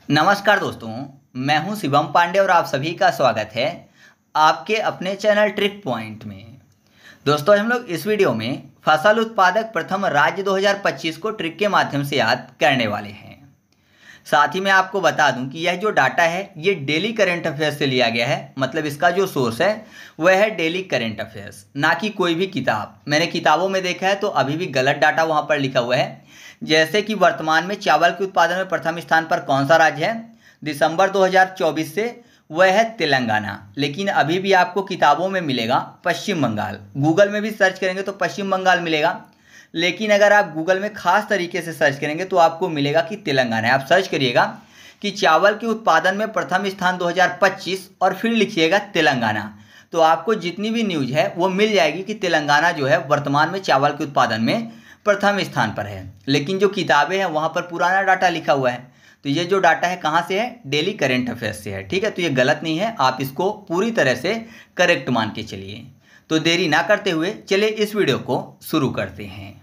नमस्कार दोस्तों, मैं हूं शिवम पांडे और आप सभी का स्वागत है आपके अपने चैनल ट्रिक पॉइंट में। दोस्तों, हम लोग इस वीडियो में फसल उत्पादक प्रथम राज्य 2025 को ट्रिक के माध्यम से याद करने वाले हैं। साथ ही मैं आपको बता दूं कि यह जो डाटा है ये डेली करंट अफेयर्स से लिया गया है। मतलब इसका जो सोर्स है वह है डेली करंट अफेयर्स, ना कि कोई भी किताब। मैंने किताबों में देखा है तो अभी भी गलत डाटा वहाँ पर लिखा हुआ है। जैसे कि वर्तमान में चावल के उत्पादन में प्रथम स्थान पर कौन सा राज्य है दिसंबर 2024 से, वह है तेलंगाना। लेकिन अभी भी आपको किताबों में मिलेगा पश्चिम बंगाल। गूगल में भी सर्च करेंगे तो पश्चिम बंगाल मिलेगा, लेकिन अगर आप गूगल में खास तरीके से सर्च करेंगे तो आपको मिलेगा कि तेलंगाना है। आप सर्च करिएगा कि चावल के उत्पादन में प्रथम स्थान 2025 और फिर लिखिएगा तेलंगाना, तो आपको जितनी भी न्यूज है वो मिल जाएगी कि तेलंगाना जो है वर्तमान में चावल के उत्पादन में प्रथम स्थान पर है। लेकिन जो किताबें हैं वहाँ पर पुराना डाटा लिखा हुआ है। तो ये जो डाटा है कहाँ से है? डेली करेंट अफेयर्स से है। ठीक है, तो ये गलत नहीं है, आप इसको पूरी तरह से करेक्ट मान के चलिए। तो देरी ना करते हुए चलिए इस वीडियो को शुरू करते हैं।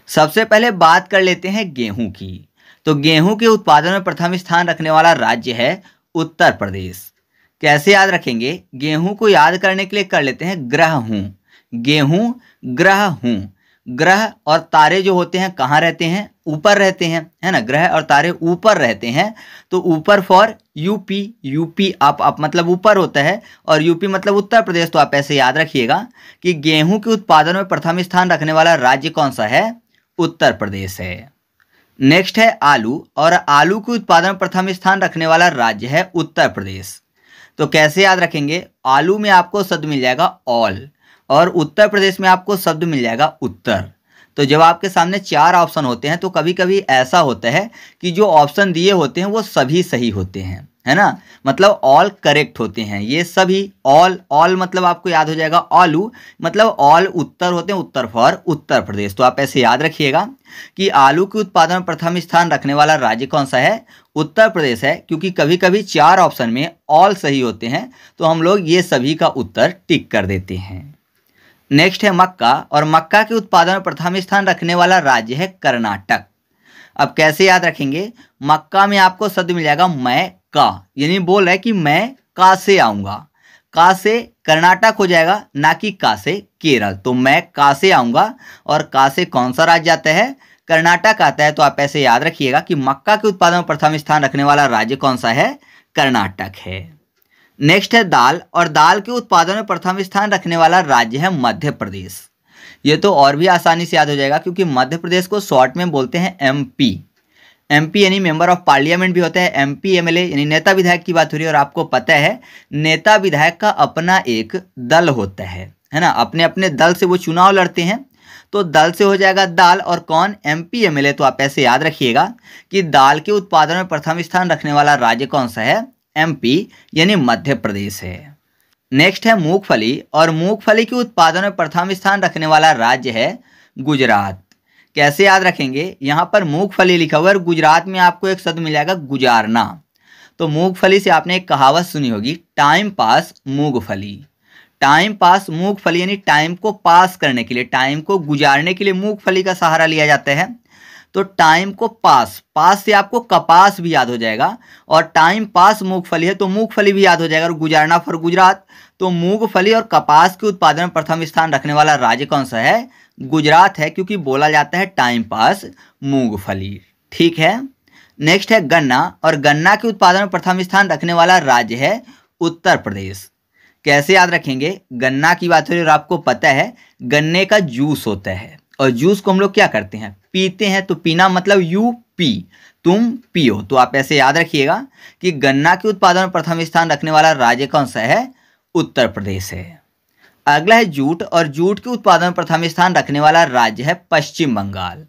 सबसे पहले बात कर लेते हैं गेहूं की। तो गेहूं के उत्पादन में प्रथम स्थान रखने वाला राज्य है उत्तर प्रदेश। कैसे याद रखेंगे? गेहूं को याद करने के लिए कर लेते हैं ग्रह हूं। गेहूं ग्रह हूं। ग्रह और तारे जो होते हैं कहाँ रहते हैं? ऊपर रहते हैं, है ना। ग्रह और तारे ऊपर रहते हैं, तो ऊपर फॉर यूपी। यूपी अप मतलब ऊपर होता है और यूपी मतलब उत्तर प्रदेश। तो आप ऐसे याद रखिएगा कि गेहूं के उत्पादन में प्रथम स्थान रखने वाला राज्य कौन सा है? उत्तर प्रदेश है। नेक्स्ट है आलू, और आलू के उत्पादन में प्रथम स्थान रखने वाला राज्य है उत्तर प्रदेश। तो कैसे याद रखेंगे? आलू में आपको शब्द मिल जाएगा ऑल, और उत्तर प्रदेश में आपको शब्द मिल जाएगा उत्तर। तो जब आपके सामने चार ऑप्शन होते हैं तो कभी कभी ऐसा होता है कि जो ऑप्शन दिए होते हैं वो सभी सही होते हैं, है ना। मतलब ऑल करेक्ट होते हैं ये सभी। ऑल मतलब आपको याद हो जाएगा आलू, मतलब ऑल उत्तर होते हैं, उत्तर फॉर उत्तर प्रदेश। तो आप ऐसे याद रखिएगा कि आलू के उत्पादन में प्रथम स्थान रखने वाला राज्य कौन सा है? उत्तर प्रदेश है। क्योंकि कभी कभी चार ऑप्शन में ऑल सही होते हैं तो हम लोग ये सभी का उत्तर टिक कर देते हैं। नेक्स्ट है मक्का, और मक्का के उत्पादन में प्रथम स्थान रखने वाला राज्य है कर्नाटक। अब कैसे याद रखेंगे? मक्का में आपको शब्द मिल जाएगा मैं का, यानी बोल रहा है कि मैं का से आऊंगा। का से कर्नाटक हो जाएगा, ना कि का से केरल। तो मैं का से आऊंगा, और का से कौन सा राज्य आता है? कर्नाटक आता है। तो आप ऐसे याद रखिएगा कि मक्का के उत्पादन में प्रथम स्थान रखने वाला राज्य कौन सा है? कर्नाटक है। नेक्स्ट है दाल, और दाल के उत्पादन में प्रथम स्थान रखने वाला राज्य है मध्य प्रदेश। ये तो और भी आसानी से याद हो जाएगा, क्योंकि मध्य प्रदेश को शॉर्ट में बोलते हैं एमपी। एमपी यानी मेंबर ऑफ पार्लियामेंट भी होता है। एमपी एमएलए यानी नेता विधायक की बात हो रही है। और आपको पता है नेता विधायक का अपना एक दल होता है ना। अपने अपने दल से वो चुनाव लड़ते हैं, तो दल से हो जाएगा दाल, और कौन? MP MLA. तो आप ऐसे याद रखिएगा कि दाल के उत्पादन में प्रथम स्थान रखने वाला राज्य कौन सा है? एमपी यानी मध्य प्रदेश है। नेक्स्ट है मूंगफली, और मूंगफली के उत्पादन में प्रथम स्थान रखने वाला राज्य है गुजरात। कैसे याद रखेंगे? यहाँ पर मूंगफली लिखा हुआ है और गुजरात में आपको एक शब्द मिल जाएगा गुजारना। तो मूंगफली से आपने एक कहावत सुनी होगी, टाइम पास मूंगफली। टाइम पास मूंगफली यानी टाइम को पास करने के लिए, टाइम को गुजारने के लिए मूंगफली का सहारा लिया जाता है। तो टाइम को पास से आपको कपास भी याद हो जाएगा, और टाइम पास मूंगफली है तो मूंगफली भी याद हो जाएगा, और गुजारना फॉर गुजरात। तो मूंगफली और कपास के उत्पादन में प्रथम स्थान रखने वाला राज्य कौन सा है? गुजरात है, क्योंकि बोला जाता है टाइम पास मूंगफली। ठीक है। नेक्स्ट है गन्ना, और गन्ना के उत्पादन में प्रथम स्थान रखने वाला राज्य है उत्तर प्रदेश। कैसे याद रखेंगे? गन्ना की बात हो रही है और आपको पता है गन्ने का जूस होता है, और जूस को हम लोग क्या करते हैं? पीते हैं। तो पीना मतलब यू पी, तुम पियो। तो आप ऐसे याद रखिएगा कि गन्ना के उत्पादन में प्रथम स्थान रखने वाला राज्य कौन सा है? उत्तर प्रदेश है। अगला है जूट, और जूट के उत्पादन में प्रथम स्थान रखने वाला राज्य है पश्चिम बंगाल।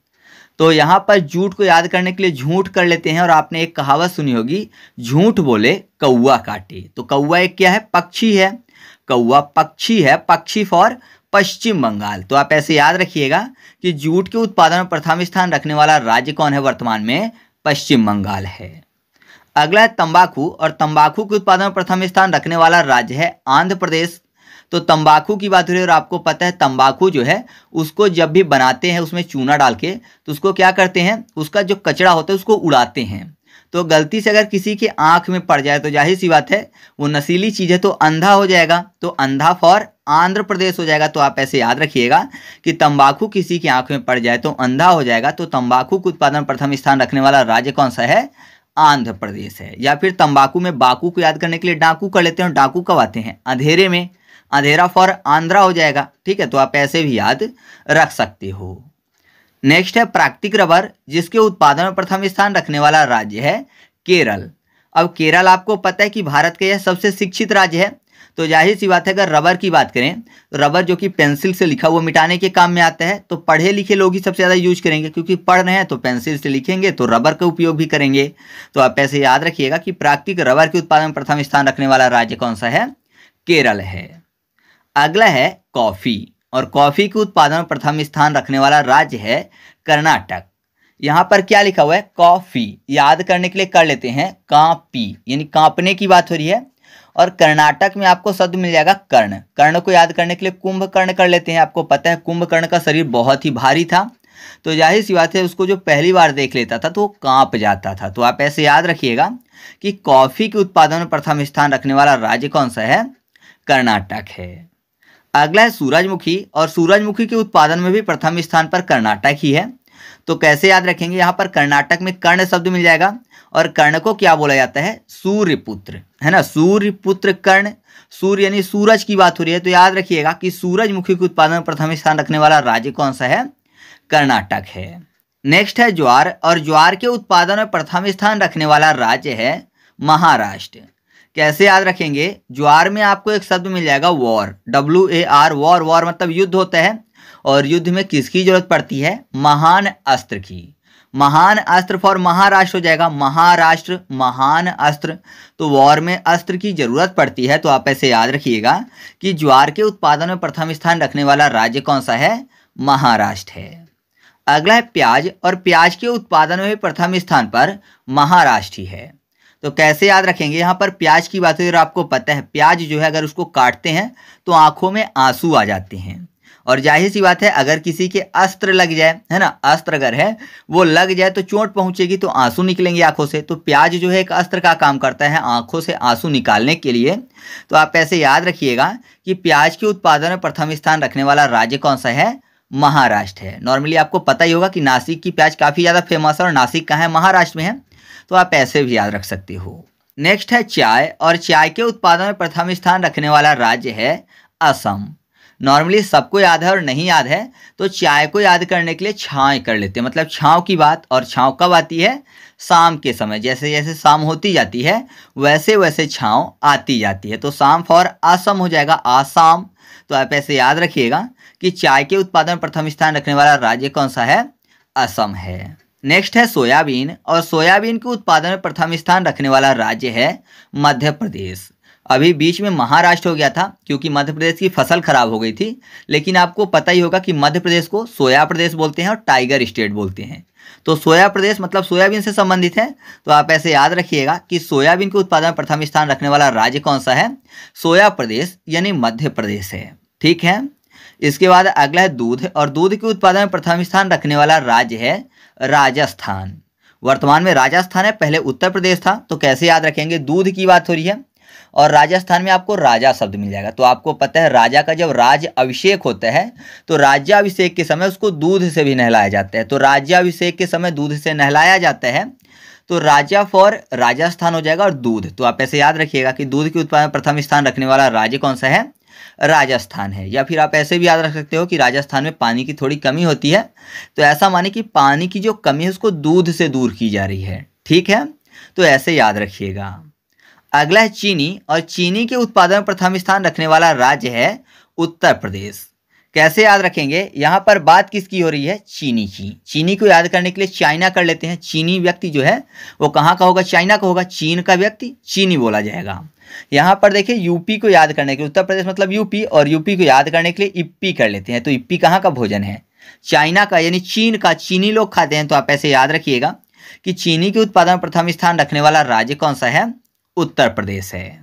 तो यहाँ पर जूट को याद करने के लिए झूठ कर लेते हैं, और आपने एक कहावत सुनी होगी, झूठ बोले कौवा काटे। तो कौवा एक क्या है? पक्षी है। कौवा पक्षी है, पक्षी फॉर पश्चिम बंगाल। तो आप ऐसे याद रखिएगा कि जूट के उत्पादन में प्रथम स्थान रखने वाला राज्य कौन है वर्तमान में? पश्चिम बंगाल है। अगला है तंबाकू, और तंबाकू के उत्पादन में प्रथम स्थान रखने वाला राज्य है आंध्र प्रदेश। तो तंबाकू की बात हो रही है और आपको पता है तंबाकू जो है उसको जब भी बनाते हैं उसमें चूना डाल के, तो उसको क्या करते हैं? उसका जो कचरा होता है उसको उड़ाते हैं। तो गलती से अगर किसी के आंख में पड़ जाए तो जाहिर सी बात है वो नशीली चीज़ है तो अंधा हो जाएगा, तो अंधा फॉर आंध्र प्रदेश हो जाएगा। तो आप ऐसे याद रखिएगा कि तंबाकू किसी की आंख में पड़ जाए तो अंधा हो जाएगा, तो तंबाकू का उत्पादन प्रथम स्थान रखने वाला राज्य कौन सा है? आंध्र प्रदेश है। या फिर तंबाकू में बाकू को याद करने के लिए डाकू कर लेते हैं, डाकू कब आते हैं? अंधेरे में, अंधेरा फॉर आंध्रा हो जाएगा। ठीक है, तो आप ऐसे भी याद रख सकते हो। नेक्स्ट है प्राकृतिक रबर, जिसके उत्पादन में प्रथम स्थान रखने वाला राज्य है केरल। अब केरल आपको पता है कि भारत का यह सबसे शिक्षित राज्य है, तो जाहिर सी बात है अगर रबर की बात करें तो रबर जो कि पेंसिल से लिखा हुआ मिटाने के काम में आता है, तो पढ़े लिखे लोग ही सबसे ज़्यादा यूज करेंगे, क्योंकि पढ़ रहे हैं तो पेंसिल से लिखेंगे तो रबर का उपयोग भी करेंगे। तो आप ऐसे याद रखिएगा कि प्राकृतिक रबर के उत्पादन में प्रथम स्थान रखने वाला राज्य कौन सा है? केरल है। अगला है कॉफ़ी, और कॉफ़ी के उत्पादन में प्रथम स्थान रखने वाला राज्य है कर्नाटक। यहाँ पर क्या लिखा हुआ है? कॉफ़ी। याद करने के लिए कर लेते हैं कांपी, यानी कांपने की बात हो रही है। और कर्नाटक में आपको शब्द मिल जाएगा कर्ण। कर्ण को याद करने के लिए कुंभकर्ण कर लेते हैं। आपको पता है कुंभकर्ण का शरीर बहुत ही भारी था, तो जाहिर सी बात है उसको जो पहली बार देख लेता था तो वो कांप जाता था। तो आप ऐसे याद रखिएगा कि कॉफ़ी के उत्पादन में प्रथम स्थान रखने वाला राज्य कौन सा है? कर्नाटक है। अगला है सूरजमुखी, और सूरजमुखी के उत्पादन में भी प्रथम स्थान पर कर्नाटक ही है। तो कैसे याद रखेंगे? यहाँ पर कर्नाटक में कर्ण शब्द मिल जाएगा, और कर्ण को क्या बोला जाता है? सूर्यपुत्र, है ना, सूर्यपुत्र कर्ण। सूर्य यानी सूरज की बात हो रही है, तो याद रखिएगा कि सूरजमुखी के उत्पादन में प्रथम स्थान रखने वाला राज्य कौन सा है? कर्नाटक है। नेक्स्ट है ज्वार, और ज्वार के उत्पादन में प्रथम स्थान रखने वाला राज्य है महाराष्ट्र। कैसे याद रखेंगे? ज्वार में आपको एक शब्द मिल जाएगा वॉर, WAR, वॉर। वॉर मतलब युद्ध होता है, और युद्ध में किसकी जरूरत पड़ती है? महान अस्त्र की। महान अस्त्र फॉर महाराष्ट्र हो जाएगा, महाराष्ट्र महान अस्त्र। तो वॉर में अस्त्र की जरूरत पड़ती है, तो आप ऐसे याद रखिएगा कि ज्वार के उत्पादन में प्रथम स्थान रखने वाला राज्य कौन सा है? महाराष्ट्र है। अगला है प्याज, और प्याज के उत्पादन में प्रथम स्थान पर महाराष्ट्र ही है। तो कैसे याद रखेंगे? यहाँ पर प्याज की बात है, आपको पता है प्याज जो है अगर उसको काटते हैं तो आंखों में आंसू आ जाते हैं, और जाहिर सी बात है अगर किसी के अस्त्र लग जाए, है ना, अस्त्र अगर है वो लग जाए तो चोट पहुंचेगी, तो आंसू निकलेंगे आंखों से। तो प्याज जो है एक अस्त्र का काम करता है आंखों से आंसू निकालने के लिए। तो आप ऐसे याद रखिएगा कि प्याज के उत्पादन में प्रथम स्थान रखने वाला राज्य कौन सा है? महाराष्ट्र है। नॉर्मली आपको पता ही होगा कि नासिक की प्याज काफ़ी ज़्यादा फेमस है, और नासिक कहाँ है? महाराष्ट्र में है, तो आप ऐसे भी याद रख सकते हो। नेक्स्ट है चाय, और चाय के उत्पादन में प्रथम स्थान रखने वाला राज्य है असम। नॉर्मली सबको याद है और नहीं याद है, तो चाय को याद करने के लिए छाँव कर लेते हैं, मतलब छाँव की बात। और छाँव कब आती है? शाम के समय। जैसे जैसे शाम होती जाती है वैसे वैसे छाँव आती जाती है, तो शाम फॉर असम हो जाएगा, आसाम। तो आप ऐसे याद रखिएगा कि चाय के उत्पादन में प्रथम स्थान रखने वाला राज्य कौन सा है? असम है। नेक्स्ट है सोयाबीन, और सोयाबीन के उत्पादन में प्रथम स्थान रखने वाला राज्य है मध्य प्रदेश। अभी बीच में महाराष्ट्र हो गया था क्योंकि मध्य प्रदेश की फसल खराब हो गई थी, लेकिन आपको पता ही होगा कि मध्य प्रदेश को सोया प्रदेश बोलते हैं और टाइगर स्टेट बोलते हैं। तो सोया प्रदेश मतलब सोयाबीन से संबंधित है, तो आप ऐसे याद रखिएगा कि सोयाबीन के उत्पादन में प्रथम स्थान रखने वाला राज्य कौन सा है? सोया प्रदेश यानी मध्य प्रदेश है। ठीक है, इसके बाद अगला है दूध, और दूध के उत्पादन में प्रथम स्थान रखने वाला राज्य है राजस्थान। वर्तमान में राजस्थान है, पहले उत्तर प्रदेश था। तो कैसे याद रखेंगे? दूध की बात हो रही है, और राजस्थान में आपको राजा शब्द मिल जाएगा। तो आपको पता है राजा का जब राज अभिषेक होता है तो राज्याभिषेक के समय उसको दूध से भी नहलाया जाता है। तो राज्याभिषेक के समय दूध से नहलाया जाता है, तो राजा फॉर राजस्थान हो जाएगा, और दूध। तो आप ऐसे याद रखिएगा कि दूध के उत्पादन में प्रथम स्थान रखने वाला राज्य कौन सा है? राजस्थान है। या फिर आप ऐसे भी याद रख सकते हो कि राजस्थान में पानी की थोड़ी कमी होती है, तो ऐसा माने कि पानी की जो कमी है उसको दूध से दूर की जा रही है। ठीक है, तो ऐसे याद रखिएगा। अगला है चीनी, और चीनी के उत्पादन में प्रथम स्थान रखने वाला राज्य है उत्तर प्रदेश। कैसे याद रखेंगे? यहाँ पर बात किसकी हो रही है? चीनी की। चीनी को याद करने के लिए चाइना कर लेते हैं। चीनी व्यक्ति जो है वो कहाँ का होगा? चाइना का होगा। चीन का व्यक्ति चीनी बोला जाएगा। यहाँ पर देखिए यूपी को याद करने के लिए, उत्तर प्रदेश मतलब यूपी, और यूपी को याद करने के लिए इप्पी कर लेते हैं। तो इप्पी कहाँ का भोजन है? चाइना का, यानी चीन का। चीनी लोग खाते हैं। तो आप ऐसे याद रखिएगा कि चीनी के उत्पादन में प्रथम स्थान रखने वाला राज्य कौन सा है? उत्तर प्रदेश है।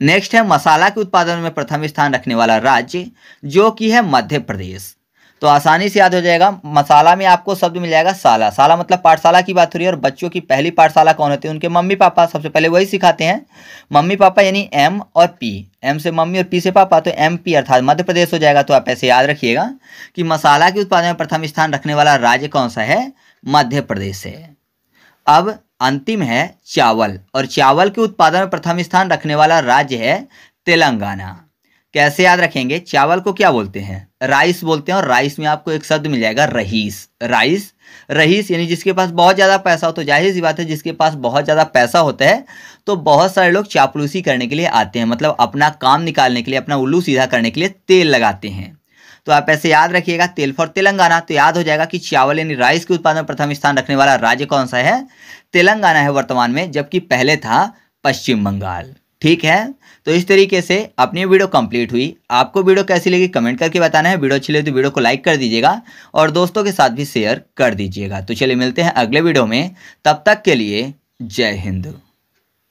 नेक्स्ट है मसाला के उत्पादन में प्रथम स्थान रखने वाला राज्य, जो कि है मध्य प्रदेश। तो आसानी से याद हो जाएगा। मसाला में आपको शब्द मिल जाएगा साला। साला मतलब पाठशाला की बात हो रही है, और बच्चों की पहली पाठशाला कौन होती है? उनके मम्मी पापा। सबसे पहले वही सिखाते हैं, मम्मी पापा, यानी एम और पी। एम से मम्मी और पी से पापा, तो एम पी अर्थात मध्य प्रदेश हो जाएगा। तो आप ऐसे याद रखिएगा कि मसाला के उत्पादन में प्रथम स्थान रखने वाला राज्य कौन सा है? मध्य प्रदेश है। अब अंतिम है चावल, और चावल के उत्पादन में प्रथम स्थान रखने वाला राज्य है तेलंगाना। कैसे याद रखेंगे? चावल को क्या बोलते हैं? राइस बोलते हैं, और राइस में आपको एक शब्द मिल जाएगा रईस। राइस, रईस यानी जिसके पास बहुत ज़्यादा पैसा हो। तो जाहिर सी बात है, जिसके पास बहुत ज़्यादा पैसा होता है तो बहुत सारे लोग चापलूसी करने के लिए आते हैं, मतलब अपना काम निकालने के लिए, अपना उल्लू सीधा करने के लिए तेल लगाते हैं। तो आप ऐसे याद रखिएगा, तेल फॉर तेलंगाना। तो याद हो जाएगा कि चावल यानी राइस के उत्पादन में प्रथम स्थान रखने वाला राज्य कौन सा है? तेलंगाना है वर्तमान में, जबकि पहले था पश्चिम बंगाल। ठीक है, तो इस तरीके से अपनी वीडियो कंप्लीट हुई। आपको वीडियो कैसी लगी कमेंट करके बताना है। वीडियो अच्छी लगी तो वीडियो को लाइक कर दीजिएगा और दोस्तों के साथ भी शेयर कर दीजिएगा। तो चलिए मिलते हैं अगले वीडियो में, तब तक के लिए जय हिंद।